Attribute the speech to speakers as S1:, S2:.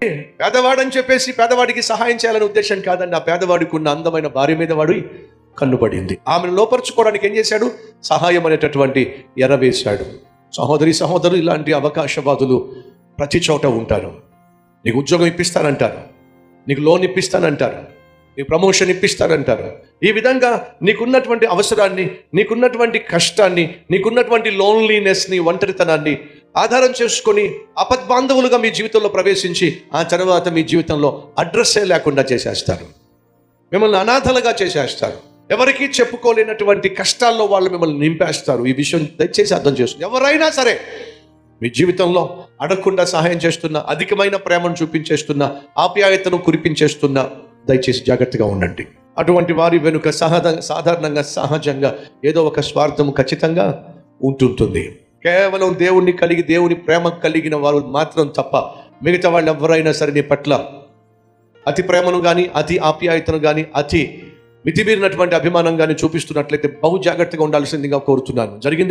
S1: పేదవాడని చెప్పేసి పేదవాడికి సహాయం చేయాలనే ఉద్దేశం కాదండి. ఆ పేదవాడికి ఉన్న అందమైన భార్య మీద వాడు కన్నుపడింది. ఆమెను లోపరుచుకోవడానికి ఏం చేశాడు? సహాయం అనేటటువంటి ఎర వేశాడు. సహోదరులు, ఇలాంటి అవకాశవాదులు ప్రతి చోట ఉంటారు. నీకు ఉద్యోగం ఇప్పిస్తానంటారు, నీకు లోన్ ఇప్పిస్తానంటారు, నీకు ప్రమోషన్ ఇప్పిస్తానంటారు. ఈ విధంగా నీకున్నటువంటి అవసరాన్ని, నీకున్నటువంటి కష్టాన్ని, నీకున్నటువంటి లోన్లీనెస్ని, ఒంటరితనాన్ని ఆధారం చేసుకొని అపద్బాంధవులుగా మీ జీవితంలో ప్రవేశించి ఆ తర్వాత మీ జీవితంలో అడ్రస్సే లేకుండా చేసేస్తారు. మిమ్మల్ని అనాథలుగా చేసేస్తారు. ఎవరికీ చెప్పుకోలేనటువంటి కష్టాల్లో వాళ్ళు మిమ్మల్ని నింపేస్తారు. ఈ విషయం దయచేసి అర్థం చేసుకోండి. ఎవరైనా సరే మీ జీవితంలో అడగకుండా సహాయం చేస్తున్నా, అధికమైన ప్రేమను చూపించేస్తున్నా, ఆప్యాయతను కురిపించేస్తున్నా, దయచేసి జాగ్రత్తగా ఉండండి. అటువంటి వారి వెనుక సాధారణంగా సహజంగా ఏదో ఒక స్వార్థం ఖచ్చితంగా ఉంటుంటుంది. కేవలం దేవుణ్ణి కలిగి, దేవుని ప్రేమ కలిగిన వారు మాత్రం తప్ప మిగతా వాళ్ళు ఎవరైనా సరే నీ పట్ల అతి ప్రేమను కానీ, అతి ఆప్యాయతను కానీ, అతి మితిమీరినటువంటి అభిమానం కానీ చూపిస్తున్నట్లయితే బహు జాగ్రత్తగా ఉండాల్సిందిగా కోరుతున్నాను. జరిగిందే